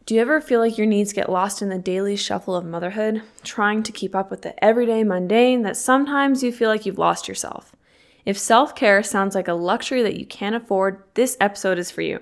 Do you ever feel like your needs get lost in the daily shuffle of motherhood, trying to keep up with the everyday mundane that sometimes you feel like you've lost yourself? If self-care sounds like a luxury that you can't afford, this episode is for you.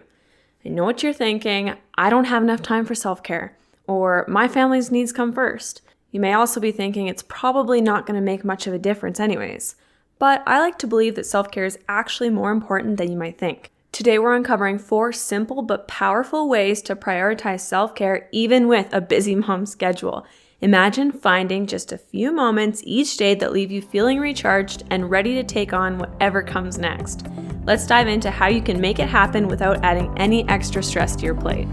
I know what you're thinking, I don't have enough time for self-care, or my family's needs come first. You may also be thinking it's probably not going to make much of a difference anyways. But I like to believe that self-care is actually more important than you might think. Today we're uncovering 4 simple but powerful ways to prioritize self-care even with a busy mom schedule. Imagine finding just a few moments each day that leave you feeling recharged and ready to take on whatever comes next. Let's dive into how you can make it happen without adding any extra stress to your plate.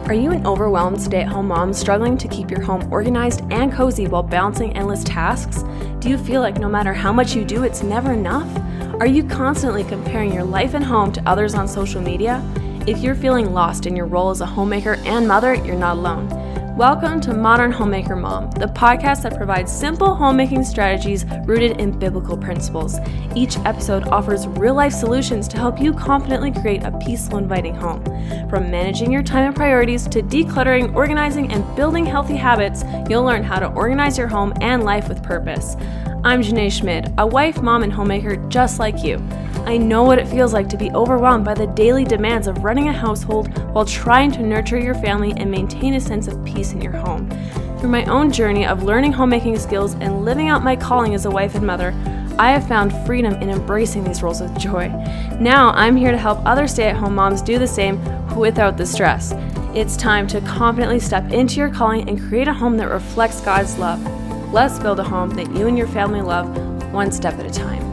Are you an overwhelmed stay-at-home mom struggling to keep your home organized and cozy while balancing endless tasks? Do you feel like no matter how much you do, it's never enough? Are you constantly comparing your life and home to others on social media? If you're feeling lost in your role as a homemaker and mother, you're not alone. Welcome to Modern Homemaker Mom, the podcast that provides simple homemaking strategies rooted in biblical principles. Each episode offers real-life solutions to help you confidently create a peaceful, inviting home. From managing your time and priorities to decluttering, organizing, and building healthy habits, you'll learn how to organize your home and life with purpose. I'm Jynae Schmid, a wife, mom, and homemaker just like you. I know what it feels like to be overwhelmed by the daily demands of running a household while trying to nurture your family and maintain a sense of peace in your home. Through my own journey of learning homemaking skills and living out my calling as a wife and mother, I have found freedom in embracing these roles with joy. Now I'm here to help other stay-at-home moms do the same without the stress. It's time to confidently step into your calling and create a home that reflects God's love. Let's build a home that you and your family love, one step at a time.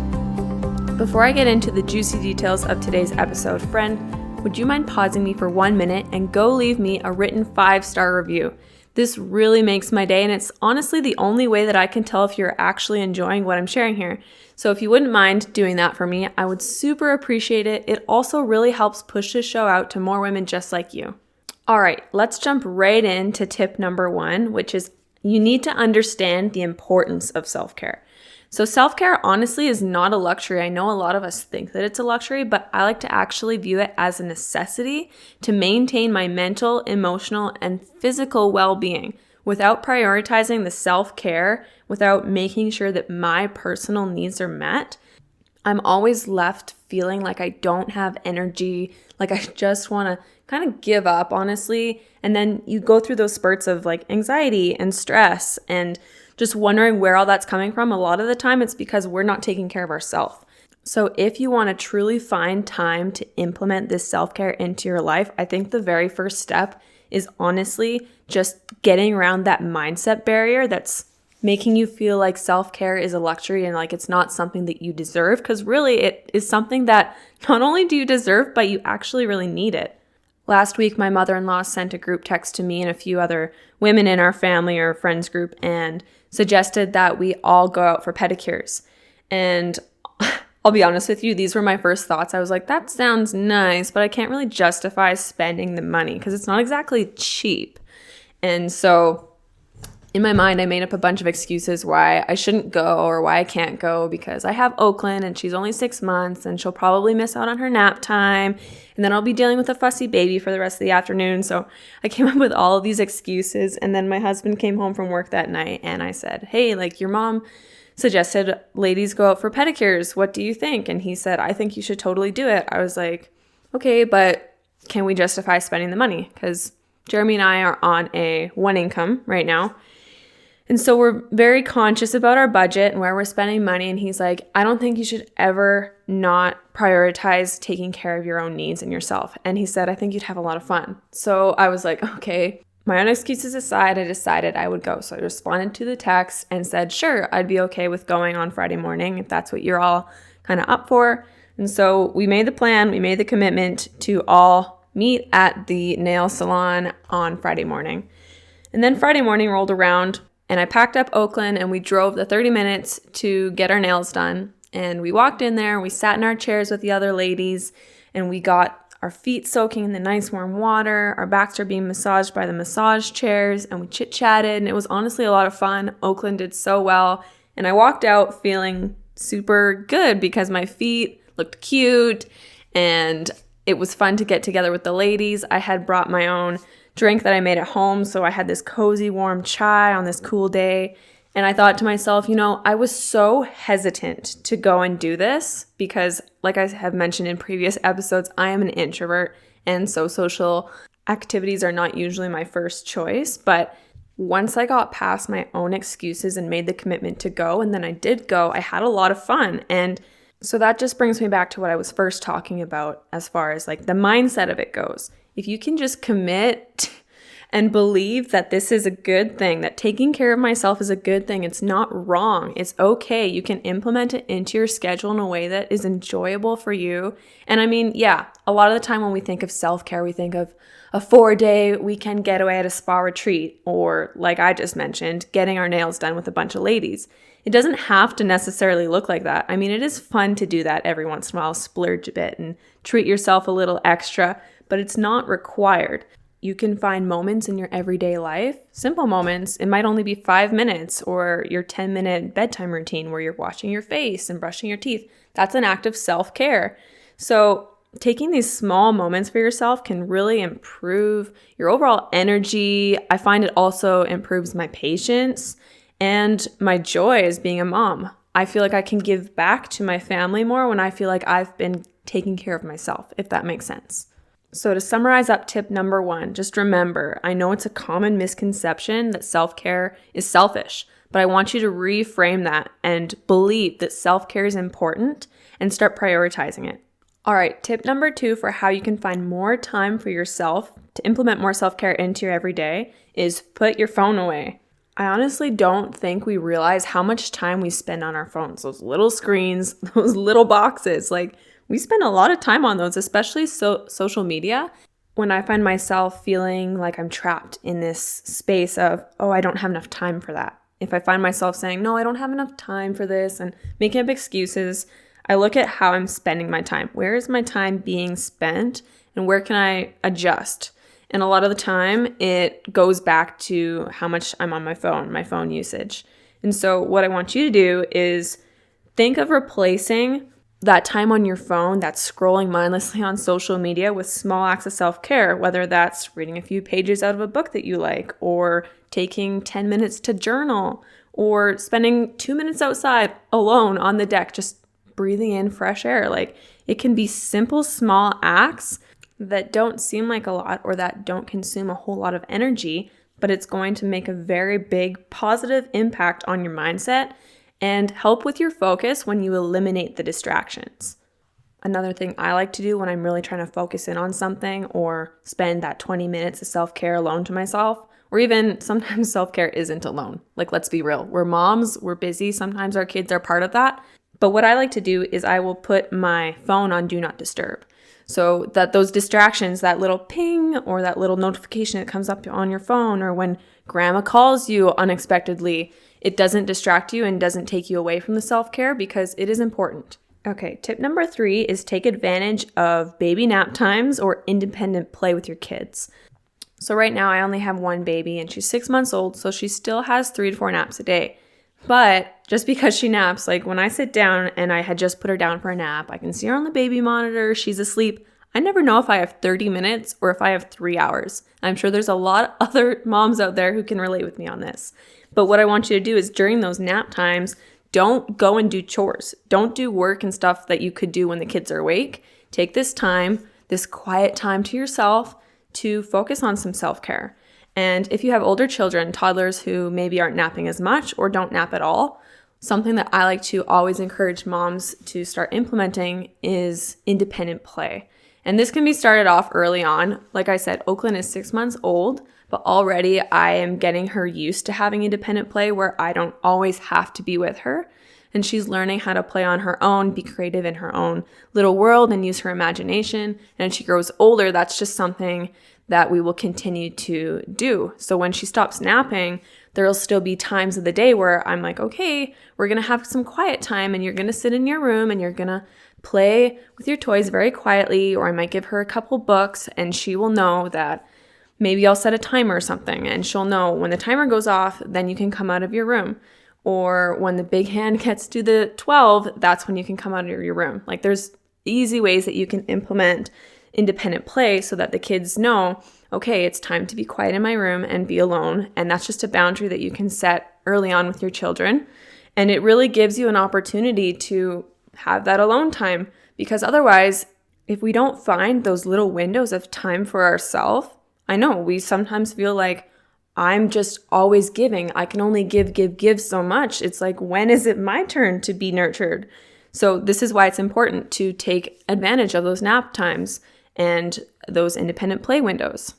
Before I get into the juicy details of today's episode, friend, would you mind pausing me for 1 minute and go leave me a written 5-star review? This really makes my day, and it's honestly the only way that I can tell if you're actually enjoying what I'm sharing here. So if you wouldn't mind doing that for me, I would super appreciate it. It also really helps push this show out to more women just like you. All right, let's jump right into tip number 1, which is you need to understand the importance of self-care. So self-care honestly is not a luxury. I know a lot of us think that it's a luxury, but I like to actually view it as a necessity to maintain my mental, emotional, and physical well-being. Without prioritizing the self-care, without making sure that my personal needs are met, I'm always left feeling like I don't have energy, like I just want to kind of give up, honestly. And then you go through those spurts of like anxiety and stress and just wondering where all that's coming from. A lot of the time it's because we're not taking care of ourselves. So if you want to truly find time to implement this self-care into your life, I think the very first step is honestly just getting around that mindset barrier that's making you feel like self-care is a luxury and like it's not something that you deserve, because really it is something that not only do you deserve, but you actually really need it. Last week, my mother-in-law sent a group text to me and a few other women in our family or friends group and suggested that we all go out for pedicures. And I'll be honest with you, these were my first thoughts. I was like, that sounds nice, but I can't really justify spending the money because it's not exactly cheap. And so in my mind, I made up a bunch of excuses why I shouldn't go or why I can't go, because I have Oakland and she's only 6 months and she'll probably miss out on her nap time. And then I'll be dealing with a fussy baby for the rest of the afternoon. So I came up with all of these excuses. And then my husband came home from work that night and I said, hey, like your mom suggested ladies go out for pedicures. What do you think? And he said, I think you should totally do it. I was like, okay, but can we justify spending the money? Because Jeremy and I are on a one income right now. And so we're very conscious about our budget and where we're spending money. And he's like, I don't think you should ever not prioritize taking care of your own needs and yourself. And he said, I think you'd have a lot of fun. So I was like, okay, my own excuses aside, I decided I would go. So I responded to the text and said, sure, I'd be okay with going on Friday morning if that's what you're all kind of up for. And so we made the plan, we made the commitment to all meet at the nail salon on Friday morning. And then Friday morning rolled around, and I packed up Oakland and we drove the 30 minutes to get our nails done. And we walked in there, we sat in our chairs with the other ladies, and we got our feet soaking in the nice warm water. Our backs are being massaged by the massage chairs, and we chit-chatted, and it was honestly a lot of fun. Oakland did so well. And I walked out feeling super good because my feet looked cute and it was fun to get together with the ladies. I had brought my own drink that I made at home. So I had this cozy warm chai on this cool day. And I thought to myself, I was so hesitant to go and do this because, like I have mentioned in previous episodes, I am an introvert, and so social activities are not usually my first choice. But once I got past my own excuses and made the commitment to go, and then I did go, I had a lot of fun. And so that just brings me back to what I was first talking about as far as like the mindset of it goes. If you can just commit and believe that this is a good thing, that taking care of myself is a good thing, it's not wrong, it's okay. You can implement it into your schedule in a way that is enjoyable for you. And I mean, yeah, a lot of the time when we think of self-care, we think of a 4-day weekend getaway at a spa retreat, or like I just mentioned, getting our nails done with a bunch of ladies. It doesn't have to necessarily look like that. I mean, it is fun to do that every once in a while, splurge a bit and treat yourself a little extra, but it's not required. You can find moments in your everyday life, simple moments. It might only be 5 minutes or your 10-minute bedtime routine where you're washing your face and brushing your teeth. That's an act of self-care. So taking these small moments for yourself can really improve your overall energy. I find it also improves my patience and my joy as being a mom. I feel like I can give back to my family more when I feel like I've been taking care of myself, if that makes sense. So to summarize up tip number 1, just remember, I know it's a common misconception that self-care is selfish, but I want you to reframe that and believe that self-care is important and start prioritizing it. All right, tip number 2 for how you can find more time for yourself to implement more self-care into your everyday is put your phone away. I honestly don't think we realize how much time we spend on our phones, those little screens, those little boxes. Like, we spend a lot of time on those, especially social media. When I find myself feeling like I'm trapped in this space of, oh, I don't have enough time for that. If I find myself saying, no, I don't have enough time for this and making up excuses, I look at how I'm spending my time. Where is my time being spent and where can I adjust? And a lot of the time it goes back to how much I'm on my phone usage. And so what I want you to do is think of replacing that time on your phone, that's scrolling mindlessly on social media, with small acts of self-care, whether that's reading a few pages out of a book that you like, or taking 10 minutes to journal, or spending 2 minutes outside alone on the deck, just breathing in fresh air. Like, it can be simple, small acts that don't seem like a lot or that don't consume a whole lot of energy, but it's going to make a very big positive impact on your mindset and help with your focus when you eliminate the distractions. Another thing I like to do when I'm really trying to focus in on something or spend that 20 minutes of self-care alone to myself, or even sometimes self-care isn't alone. Like, let's be real. We're moms, we're busy. Sometimes our kids are part of that. But what I like to do is I will put my phone on Do Not Disturb, so that those distractions, that little ping or that little notification that comes up on your phone, or when grandma calls you unexpectedly, it doesn't distract you and doesn't take you away from the self-care, because it is important. Okay, tip number 3 is take advantage of baby nap times or independent play with your kids. So right now I only have one baby and she's 6 months old, so she still has 3 to 4 naps a day. But just because she naps, like when I sit down and I had just put her down for a nap, I can see her on the baby monitor, she's asleep. I never know if I have 30 minutes or if I have 3 hours. I'm sure there's a lot of other moms out there who can relate with me on this. But what I want you to do is during those nap times, don't go and do chores. Don't do work and stuff that you could do when the kids are awake. Take this time, this quiet time to yourself, to focus on some self-care. And if you have older children, toddlers who maybe aren't napping as much or don't nap at all, something that I like to always encourage moms to start implementing is independent play. And this can be started off early on. Like I said, Oakland is 6 months old, but already I am getting her used to having independent play where I don't always have to be with her. And she's learning how to play on her own, be creative in her own little world and use her imagination. And as she grows older, that's just something that we will continue to do. So when she stops napping, there'll still be times of the day where I'm like, okay, we're going to have some quiet time and you're going to sit in your room and you're going to play with your toys very quietly, or I might give her a couple books and she will know that maybe I'll set a timer or something and she'll know when the timer goes off, then you can come out of your room. Or when the big hand gets to the 12, that's when you can come out of your room. Like, there's easy ways that you can implement independent play so that the kids know, okay, it's time to be quiet in my room and be alone. And that's just a boundary that you can set early on with your children. And it really gives you an opportunity to have that alone time, because otherwise, if we don't find those little windows of time for ourselves, I know we sometimes feel like I'm just always giving. I can only give so much. It's like, when is it my turn to be nurtured? So this is why it's important to take advantage of those nap times and those independent play windows.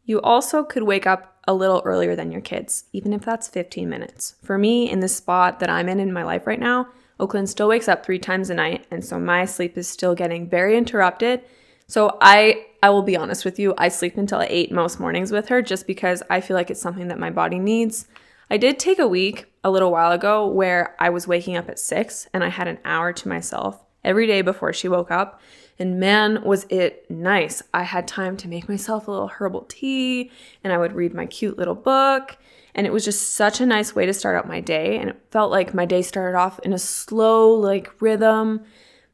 You also could wake up a little earlier than your kids, even if that's 15 minutes. For me, in the spot that I'm in my life right now, Oakland still wakes up 3 times a night, and so my sleep is still getting very interrupted. So I will be honest with you, I sleep until 8 most mornings with her, just because I feel like it's something that my body needs. I did take a week a little while ago where I was waking up at 6 and I had an hour to myself every day before she woke up. And man, was it nice. I had time to make myself a little herbal tea, and I would read my cute little book. And it was just such a nice way to start out my day. And it felt like my day started off in a slow rhythm.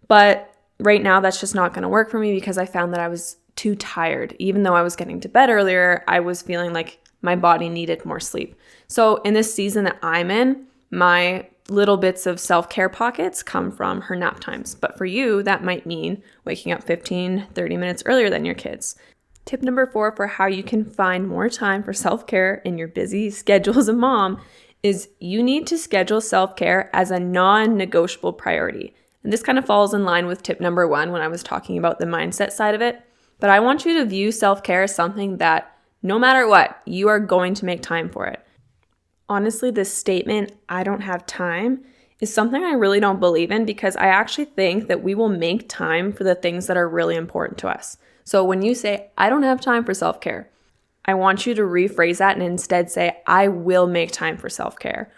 But right now that's just not going to work for me, because I found that I was too tired. Even though I was getting to bed earlier, I was feeling like my body needed more sleep. So in this season that I'm in, my little bits of self-care pockets come from her nap times. But for you, that might mean waking up 15, 30 minutes earlier than your kids. Tip number 4 for how you can find more time for self-care in your busy schedule as a mom is you need to schedule self-care as a non-negotiable priority. And this kind of falls in line with tip number 1 when I was talking about the mindset side of it. But I want you to view self-care as something that no matter what, you are going to make time for it. Honestly, this statement, I don't have time, is something I really don't believe in, because I actually think that we will make time for the things that are really important to us. So when you say, I don't have time for self-care, I want you to rephrase that and instead say, I will make time for self-care.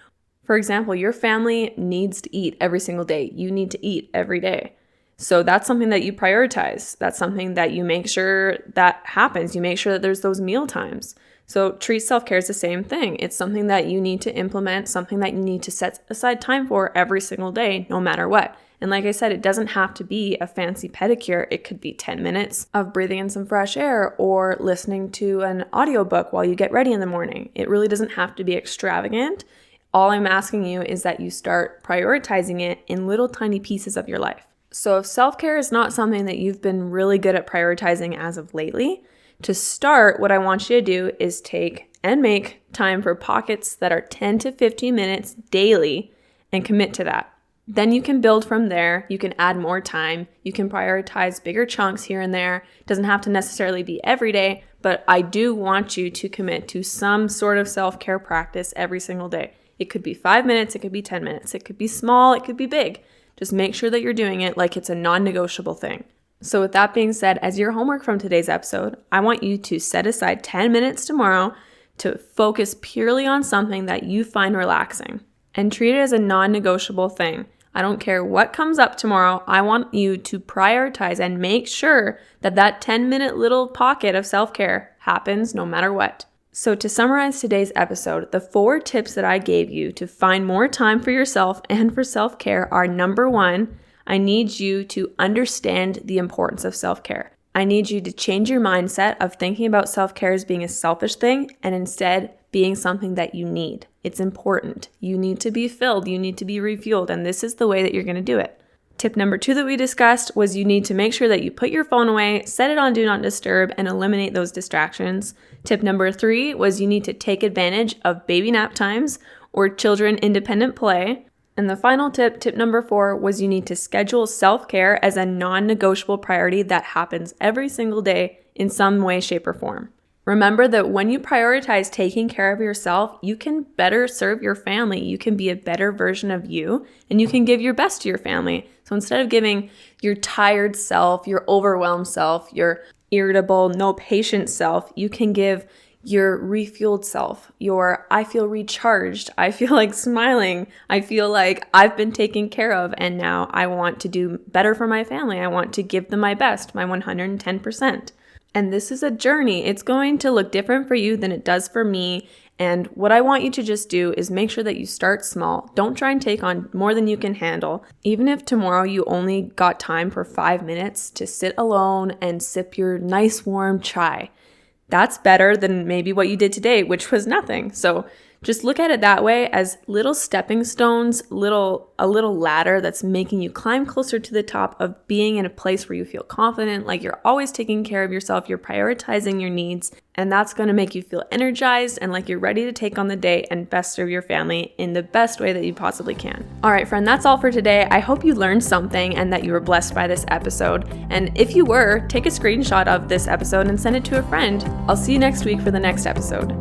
For example, your family needs to eat every single day. You need to eat every day. So that's something that you prioritize. That's something that you make sure that happens. You make sure that there's those meal times. So treat self-care as the same thing. It's something that you need to implement, something that you need to set aside time for every single day, no matter what. And like I said, it doesn't have to be a fancy pedicure. It could be 10 minutes of breathing in some fresh air or listening to an audiobook while you get ready in the morning. It really doesn't have to be extravagant. All I'm asking you is that you start prioritizing it in little tiny pieces of your life. So if self-care is not something that you've been really good at prioritizing as of lately, to start, what I want you to do is take and make time for pockets that are 10 to 15 minutes daily and commit to that. Then you can build from there. You can add more time. You can prioritize bigger chunks here and there. It doesn't have to necessarily be every day, but I do want you to commit to some sort of self-care practice every single day. It could be 5 minutes. It could be 10 minutes. It could be small. It could be big. Just make sure that you're doing it like it's a non-negotiable thing. So with that being said, as your homework from today's episode, I want you to set aside 10 minutes tomorrow to focus purely on something that you find relaxing and treat it as a non-negotiable thing. I don't care what comes up tomorrow. I want you to prioritize and make sure that that 10-minute little pocket of self-care happens no matter what. So to summarize today's episode, the 4 tips that I gave you to find more time for yourself and for self-care are: number 1, I need you to understand the importance of self-care. I need you to change your mindset of thinking about self-care as being a selfish thing and instead being something that you need. It's important. You need to be filled. You need to be refueled. And this is the way that you're going to do it. Tip number 2 that we discussed was you need to make sure that you put your phone away, set it on Do Not Disturb, and eliminate those distractions. Tip number 3 was you need to take advantage of baby nap times or children independent play. And the final tip, tip number 4, was you need to schedule self-care as a non-negotiable priority that happens every single day in some way, shape, or form. Remember that when you prioritize taking care of yourself, you can better serve your family. You can be a better version of you, and you can give your best to your family. So instead of giving your tired self, your overwhelmed self, your irritable, no patience self, you can give your refueled self, your I feel recharged, I feel like smiling, I feel like I've been taken care of, and now I want to do better for my family. I want to give them my best, my 110%. And this is a journey. It's going to look different for you than it does for me. And what I want you to just do is make sure that you start small. Don't try and take on more than you can handle. Even if tomorrow you only got time for 5 minutes to sit alone and sip your nice warm chai, that's better than maybe what you did today, which was nothing. So just look at it that way, as little stepping stones, a little ladder that's making you climb closer to the top of being in a place where you feel confident, like you're always taking care of yourself, you're prioritizing your needs, and that's going to make you feel energized and like you're ready to take on the day and best serve your family in the best way that you possibly can. All right, friend, that's all for today. I hope you learned something and that you were blessed by this episode. And if you were, take a screenshot of this episode and send it to a friend. I'll see you next week for the next episode.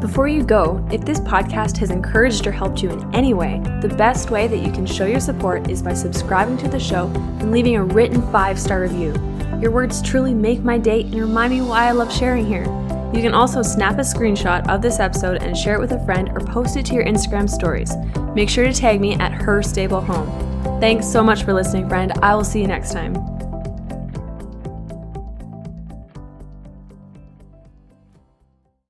Before you go, if this podcast has encouraged or helped you in any way, the best way that you can show your support is by subscribing to the show and leaving a written 5-star review. Your words truly make my day and remind me why I love sharing here. You can also snap a screenshot of this episode and share it with a friend or post it to your Instagram stories. Make sure to tag me at Her Stable Home. Thanks so much for listening, friend. I will see you next time.